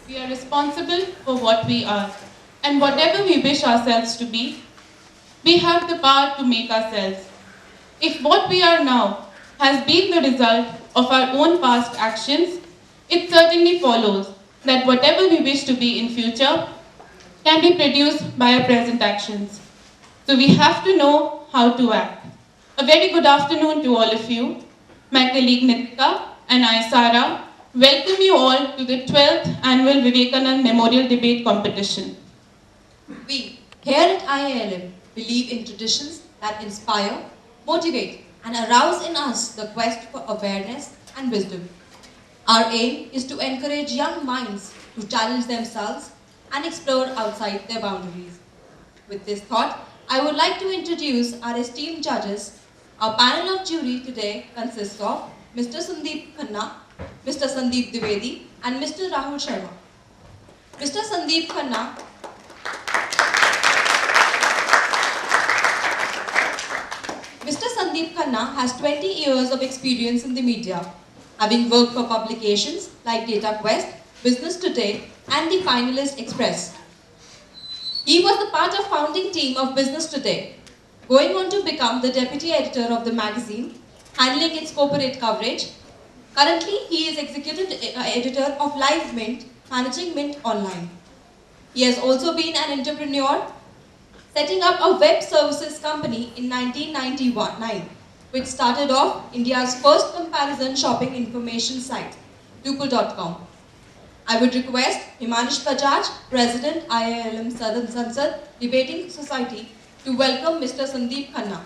We are responsible for what we are, and whatever we wish ourselves to be, we have the power to make ourselves. If what we are now has been the result of our own past actions, it certainly follows that whatever we wish to be in future can be produced by our present actions. So we have to know how to act. A very good afternoon to all of you. My colleague Nitika and I, Sara, welcome you all to the 12th Annual Vivekananda Memorial Debate Competition. We, here at IILM, believe in traditions that inspire, motivate, and arouse in us the quest for awareness and wisdom. Our aim is to encourage young minds to challenge themselves and explore outside their boundaries. With this thought, I would like to introduce our esteemed judges. Our panel of jury today consists of Mr. Sandeep Khanna, Mr. Sandeep Dwivedi, and Mr. Rahul Sharma. Mr. Sandeep Khanna Mr. Sandeep Khanna has 20 years of experience in the media, having worked for publications like Data Quest, Business Today, and the Finalist Express. He was the part of founding team of Business Today, going on to become the deputy editor of the magazine, handling its corporate coverage. Currently, he is executive editor of Live Mint, managing Mint Online. He has also been an entrepreneur, setting up a web services company in 1999, which started off India's first comparison shopping information site, Tuple.com. I would request Himanish Bajaj, President, IILM Southern Sansad Debating Society, to welcome Mr. Sandeep Khanna.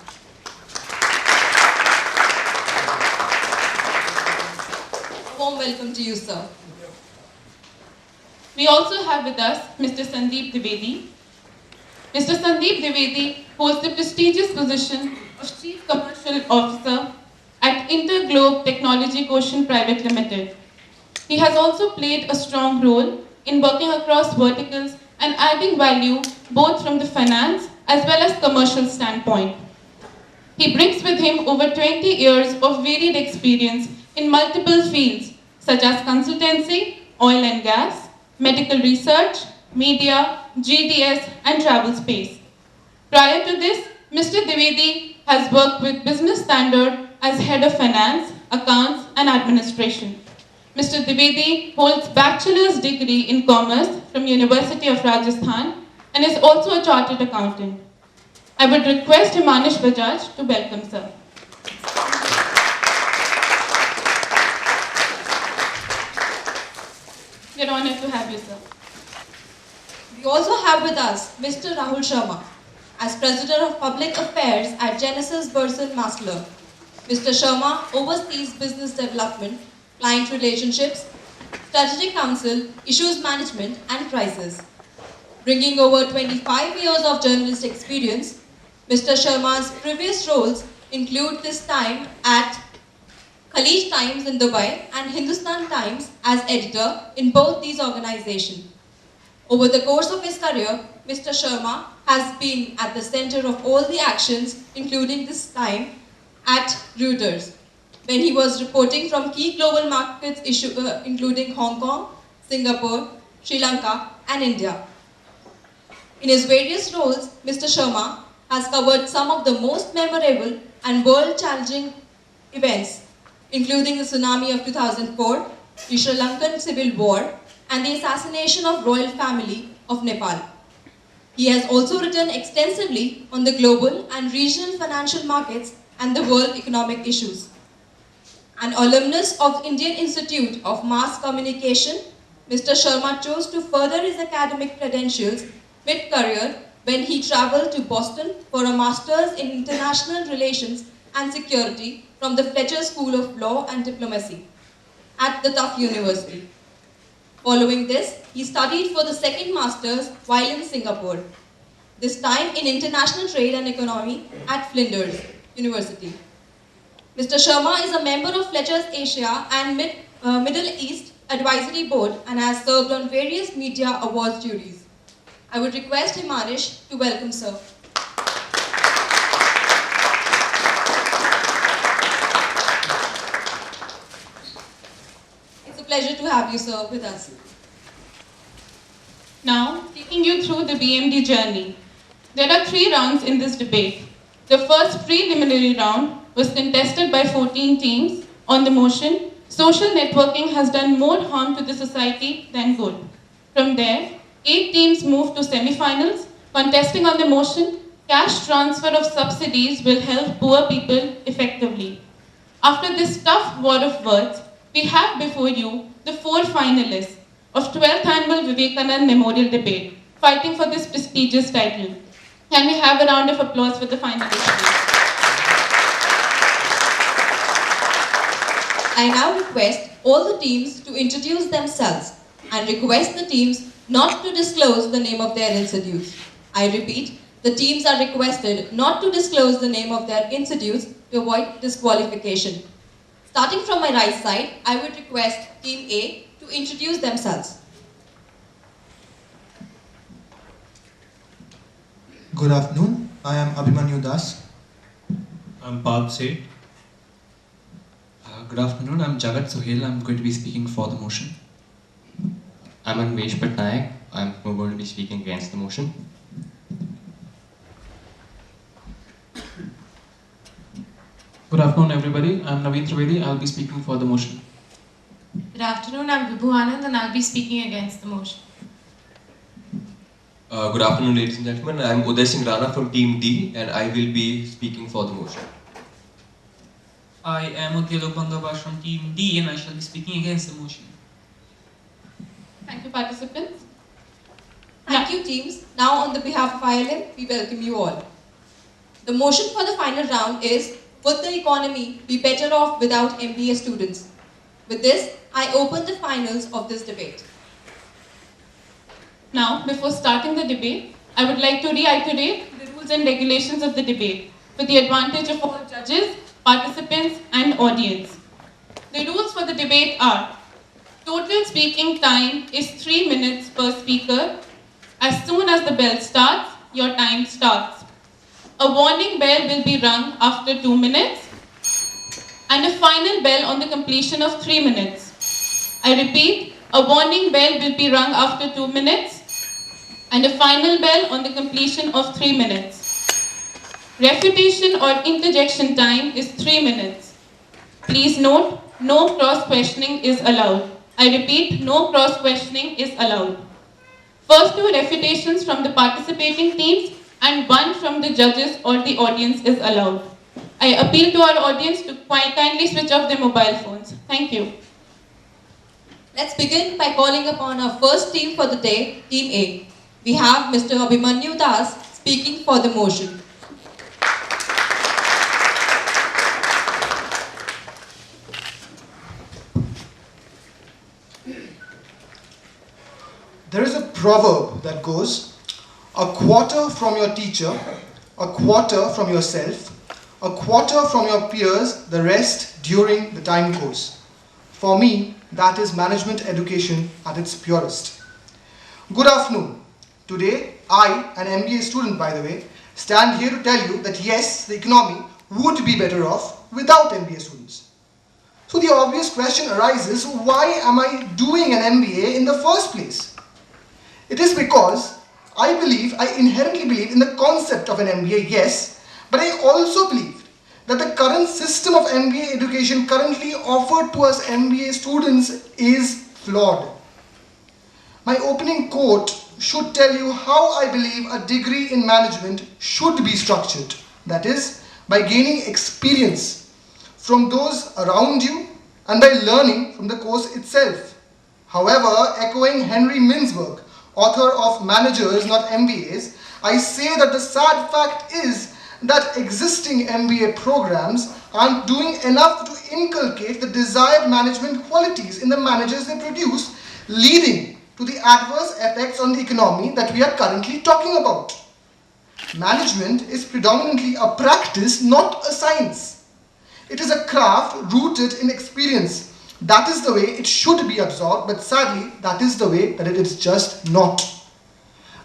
A warm welcome to you, sir. We also have with us Mr. Sandeep Dwivedi. Mr. Sandeep Dwivedi holds the prestigious position of Chief Commercial Officer at Interglobe Technology Quotient Private Limited. He has also played a strong role in working across verticals and adding value both from the finance as well as commercial standpoint. He brings with him over 20 years of varied experience in multiple fields such as consultancy, oil and gas, medical research, media, GDS, and travel space. Prior to this, Mr. Dwivedi has worked with Business Standard as Head of Finance, Accounts, and Administration. Mr. Dwivedi holds bachelor's degree in commerce from University of Rajasthan and is also a chartered accountant. I would request Himanish Bajaj to welcome sir. We are honored to have you, sir. We also have with us Mr. Rahul Sharma, as President of Public Affairs at Genesis Burson Masler. Mr. Sharma oversees business development, client relationships, strategic counsel, issues management, and crisis. Bringing over 25 years of journalist experience, Mr. Sharma's previous roles include this time at Khalij Times in Dubai and Hindustan Times as editor in both these organizations. Over the course of his career, Mr. Sharma has been at the center of all the actions, including this time at Reuters, when he was reporting from key global markets including Hong Kong, Singapore, Sri Lanka, and India. In his various roles, Mr. Sharma has covered some of the most memorable and world-challenging events, including the tsunami of 2004, the Sri Lankan Civil War, and the assassination of royal family of Nepal. He has also written extensively on the global and regional financial markets and the world economic issues. An alumnus of Indian Institute of Mass Communication, Mr. Sharma chose to further his academic credentials mid-career when he traveled to Boston for a master's in international relations and security from the Fletcher School of Law and Diplomacy at the Tufts University. Following this, he studied for the second master's while in Singapore, this time in international trade and economy at Flinders University. Mr. Sharma is a member of Fletcher's Asia and Middle East Advisory Board and has served on various media awards juries. I would request Himanish to welcome sir. pleasure to have you, sir, with us. Now, taking you through the BMD journey. There are 3 rounds in this debate. The first preliminary round was contested by 14 teams on the motion, social networking has done more harm to the society than good. From there, 8 teams moved to semi-finals, contesting on the motion, cash transfer of subsidies will help poor people effectively. After this tough war of words, we have before you the 4 finalists of 12th Annual Vivekananda Memorial Debate, fighting for this prestigious title. Can we have a round of applause for the finalists, please? I now request all the teams to introduce themselves and request the teams not to disclose the name of their institutes. I repeat, the teams are requested not to disclose the name of their institutes to avoid disqualification. Starting from my right side, I would request Team A to introduce themselves. Good afternoon. I am Abhimanyu Das. I'm Parth Seth. Good afternoon, I'm Jagat Sohail. I'm going to be speaking for the motion. I'm Anvesh Patnaik. I'm going to be speaking against the motion. Good afternoon, everybody. I'm Naveen Trivedi. I'll be speaking for the motion. Good afternoon, I'm Vibhu Anand and I'll be speaking against the motion. Good afternoon, ladies and gentlemen. I'm Uday Singh Rana from Team D and I will be speaking for the motion. I am Udyalok Bangabash from Team D and I shall be speaking against the motion. Thank you, participants. Thank you, teams. Now, on the behalf of IILM, we welcome you all. The motion for the final round is, would the economy be better off without MBA students? With this, I open the finals of this debate. Now, before starting the debate, I would like to reiterate the rules and regulations of the debate for the advantage of all judges, participants, and audience. The rules for the debate are: total speaking time is 3 minutes per speaker. As soon as the bell starts, your time starts. A warning bell will be rung after 2 minutes, and a final bell on the completion of 3 minutes. I repeat, a warning bell will be rung after 2 minutes, and a final bell on the completion of 3 minutes. Refutation or interjection time is 3 minutes. Please note, no cross-questioning is allowed. I repeat, no cross-questioning is allowed. First 2 refutations from the participating teams and 1 from the judges or the audience is allowed. I appeal to our audience to kindly switch off their mobile phones. Thank you. Let's begin by calling upon our first team for the day, Team A. We have Mr. Abhimanyu Das speaking for the motion. There is a proverb that goes, a quarter from your teacher, a quarter from yourself, a quarter from your peers, the rest during the time course. For me, that is management education at its purest. Good afternoon. Today, I, an MBA student by the way, stand here to tell you that yes, the economy would be better off without MBA students. So the obvious question arises, why am I doing an MBA in the first place? It is because I inherently believe in the concept of an MBA, yes, but I also believe that the current system of MBA education currently offered to us MBA students is flawed. My opening quote should tell you how I believe a degree in management should be structured. That is, by gaining experience from those around you and by learning from the course itself. However, echoing Henry Mintzberg, author of Managers Not MBAs, I say that the sad fact is that existing MBA programs aren't doing enough to inculcate the desired management qualities in the managers they produce, leading to the adverse effects on the economy that we are currently talking about. Management is predominantly a practice, not a science. It is a craft rooted in experience. That is the way it should be absorbed, but sadly, that is the way that it is just not.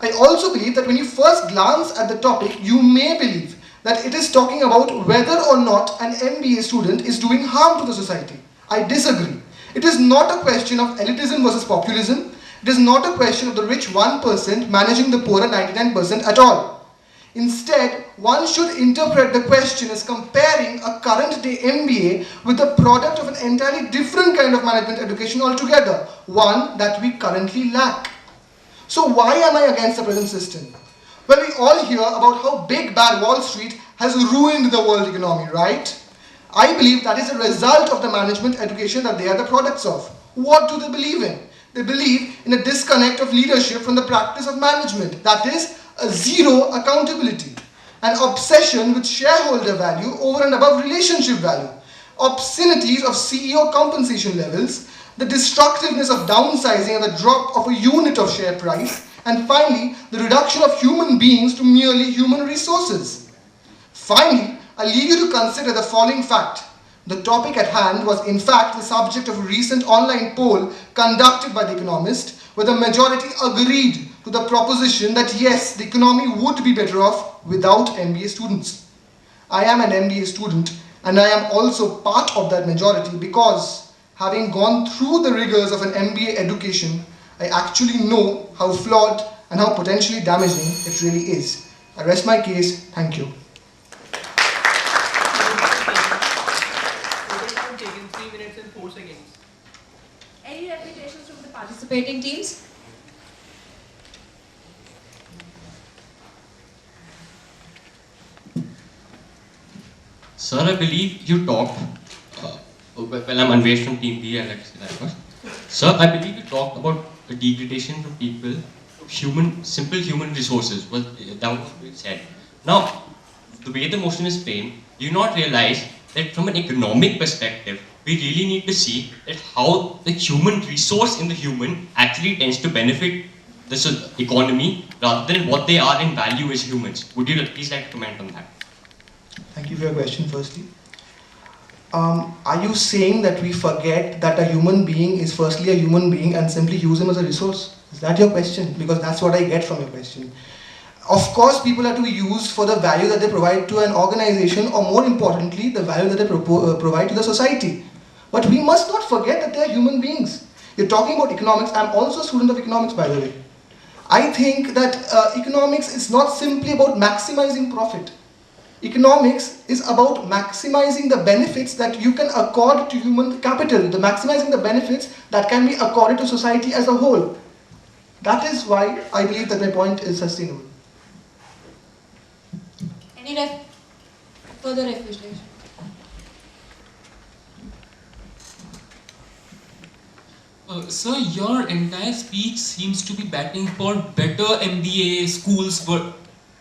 I also believe that when you first glance at the topic, you may believe that it is talking about whether or not an MBA student is doing harm to the society. I disagree. It is not a question of elitism versus populism. It is not a question of the rich 1% managing the poorer 99% at all. Instead, one should interpret the question as comparing a current day MBA with the product of an entirely different kind of management education altogether, one that we currently lack. So why am I against the present system? Well, we all hear about how big bad Wall Street has ruined the world economy, right? I believe that is a result of the management education that they are the products of. What do they believe in? They believe in a disconnect of leadership from the practice of management, that is, a zero accountability, an obsession with shareholder value over and above relationship value, obscenities of CEO compensation levels, the destructiveness of downsizing and the drop of a unit of share price, and finally, the reduction of human beings to merely human resources. Finally, I leave you to consider the following fact. The topic at hand was in fact the subject of a recent online poll conducted by The Economist, where the majority agreed to the proposition that yes, the economy would be better off without MBA students. I am an MBA student and I am also part of that majority because having gone through the rigors of an MBA education, I actually know how flawed and how potentially damaging it really is. I rest my case. Thank you. Taken 3 minutes and 4 seconds. Any reputations from the participating teams? Sir, I believe you talked, well, I'm Anvesh from Team D, I'd like to say that first. Sir, I believe you talked about the degradation from people, simple human resources. Well, that was what you said. Now, the way the motion is framed, do you not realize that from an economic perspective, we really need to see that how the human resource in the human actually tends to benefit the economy rather than what they are in value as humans. Would you please like to comment on that? Thank you for your question firstly. Are you saying that we forget that a human being is firstly a human being and simply use him as a resource? Is that your question? Because that's what I get from your question. Of course, people are to be used for the value that they provide to an organization, or more importantly, the value that they provide to the society. But we must not forget that they are human beings. You're talking about economics. I'm also a student of economics, by the way. I think that economics is not simply about maximizing profit. Economics is about maximizing the benefits that you can accord to human capital, maximizing the benefits that can be accorded to society as a whole. That is why I believe that my point is sustainable. Any further refutation? Sir, your entire speech seems to be batting for better MBA schools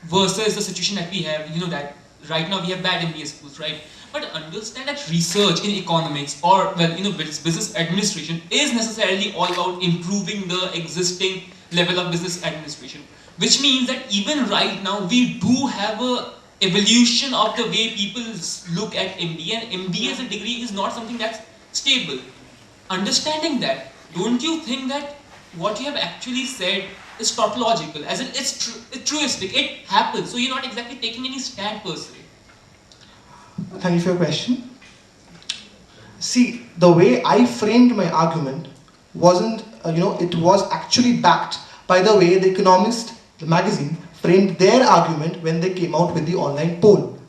versus the situation that we have. You know that right now we have bad MBA schools, right? But understand that research in economics or business administration is necessarily all about improving the existing level of business administration. Which means that even right now we do have a evolution of the way people look at MBA, and MBA as a degree is not something that's stable. Understanding that, don't you think that what you have actually said is tautological, as in it's truistic, it happens, so you're not exactly taking any stand per se? Thank you for your question. See, the way I framed my argument wasn't, it was actually backed by the way The Economist, the magazine, framed their argument when they came out with the online poll.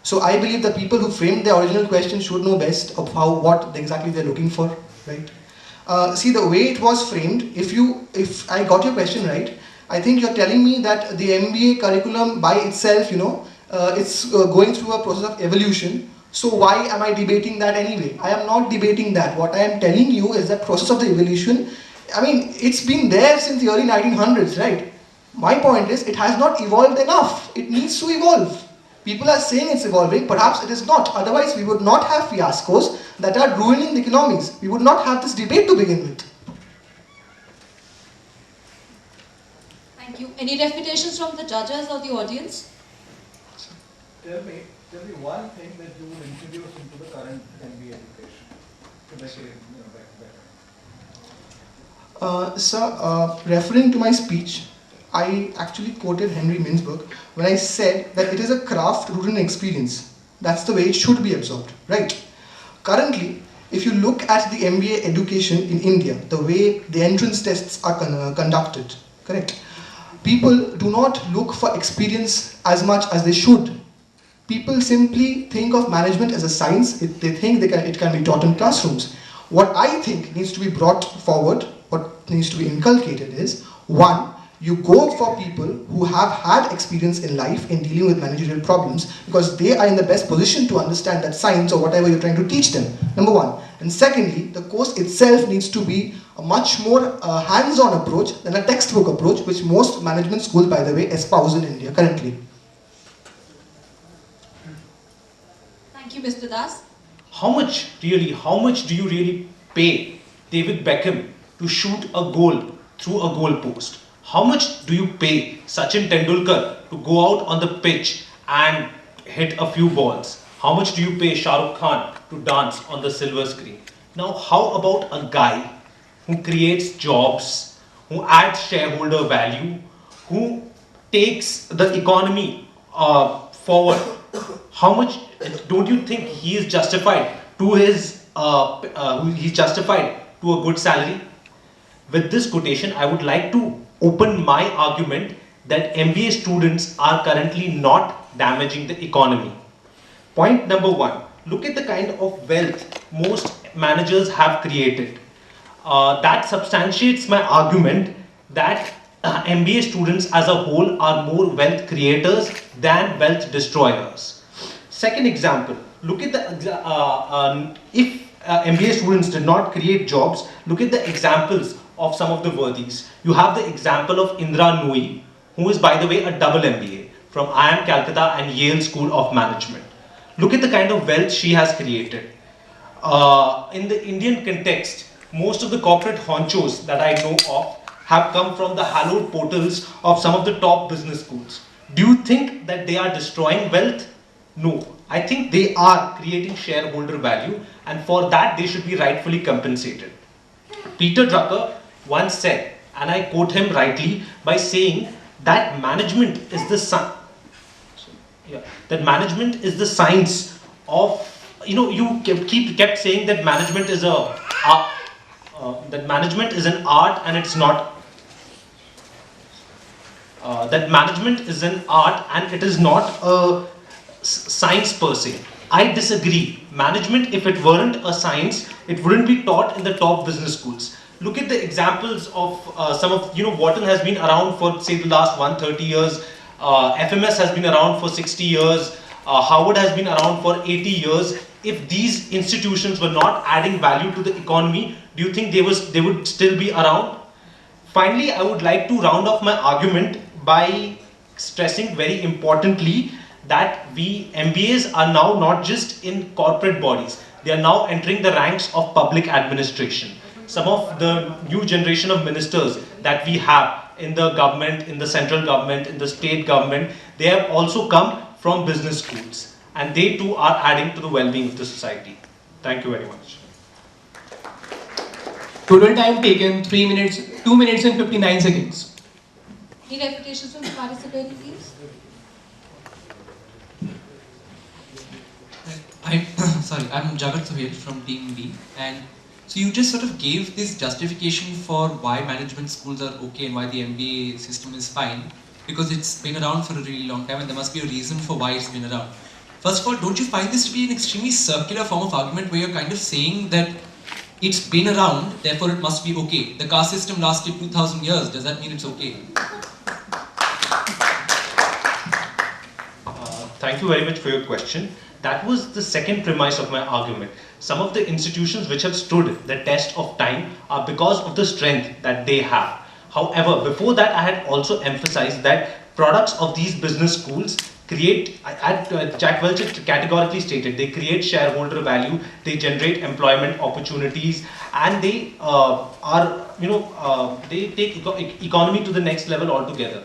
So I believe the people who framed the original question should know best of what exactly they're looking for, right? See, the way it was framed, if I got your question right, I think you're telling me that the MBA curriculum by itself, it's going through a process of evolution. So why am I debating that anyway? I am not debating that. What I am telling you is that process of the evolution, it's been there since the early 1900s, right? My point is, it has not evolved enough. It needs to evolve. People are saying it's evolving, perhaps it is not. Otherwise, we would not have fiascos that are ruining the economies. We would not have this debate to begin with. Thank you. Any refutations from the judges or the audience? Tell me one thing that you would introduce into the current MBA education to make it better. Sir, referring to my speech, I actually quoted Henry Mintzberg when I said that it is a craft rooted in experience. That's the way it should be absorbed, right? Currently, if you look at the MBA education in India, the way the entrance tests are conducted, correct? People do not look for experience as much as they should. People simply think of management as a science. They think it can be taught in classrooms. What I think needs to be brought forward, what needs to be inculcated is, one, you go for people who have had experience in life in dealing with managerial problems, because they are in the best position to understand that science or whatever you're trying to teach them, number one. And secondly, the course itself needs to be a much more hands-on approach than a textbook approach, which most management schools, by the way, espouse in India currently. Thank you, Mr. Das. How much do you really pay David Beckham to shoot a goal through a goal post? How much do you pay Sachin Tendulkar to go out on the pitch and hit a few balls? How much do you pay Shah Rukh Khan to dance on the silver screen? Now, how about a guy who creates jobs, who adds shareholder value, who takes the economy forward? How much don't you think he is justified to he's justified to a good salary? With this quotation, I would like to open my argument that MBA students are currently not damaging the economy. Point number one, look at the kind of wealth most managers have created. That substantiates my argument that MBA students as a whole are more wealth creators than wealth destroyers. Second example, look at the, if MBA students did not create jobs, look at the examples of some of the worthies. You have the example of Indra Nooyi, who is, by the way, a double MBA from IIM Calcutta and Yale School of Management. Look at the kind of wealth she has created. In the Indian context, most of the corporate honchos that I know of have come from the hallowed portals of some of the top business schools. Do you think that they are destroying wealth? No. I think they are creating shareholder value, and for that they should be rightfully compensated. Peter Drucker once said, and I quote him rightly, by saying that management is the science of, you kept saying that management is an art and it's not. That management is an art and it is not a science per se. I disagree. Management, if it weren't a science, it wouldn't be taught in the top business schools. Look at the examples of some of, Wharton has been around for, say, the last 130 years. FMS has been around for 60 years. Harvard has been around for 80 years. If these institutions were not adding value to the economy, do you think they would still be around? Finally, I would like to round off my argument by stressing very importantly that we MBAs are now not just in corporate bodies. They are now entering the ranks of public administration. Some of the new generation of ministers that we have in the government, in the central government, in the state government, they have also come from business schools, and they too are adding to the well-being of the society. Thank you very much. Total time taken 2 minutes and 59 seconds. Any reputations from the participating teams? I'm Jagat Sohail from Team D, and so you just sort of gave this justification for why management schools are okay and why the MBA system is fine, because it's been around for a really long time and there must be a reason for why it's been around. First of all, don't you find this to be an extremely circular form of argument where you're kind of saying that it's been around, therefore it must be okay? The caste system lasted 2000 years, does that mean it's okay? Thank you very much for your question. That was the second premise of my argument. Some of the institutions which have stood the test of time are because of the strength that they have. However, before that I had also emphasized that products of these business schools create, Jack Welch categorically stated, they create shareholder value, they generate employment opportunities, and they they take economy to the next level altogether.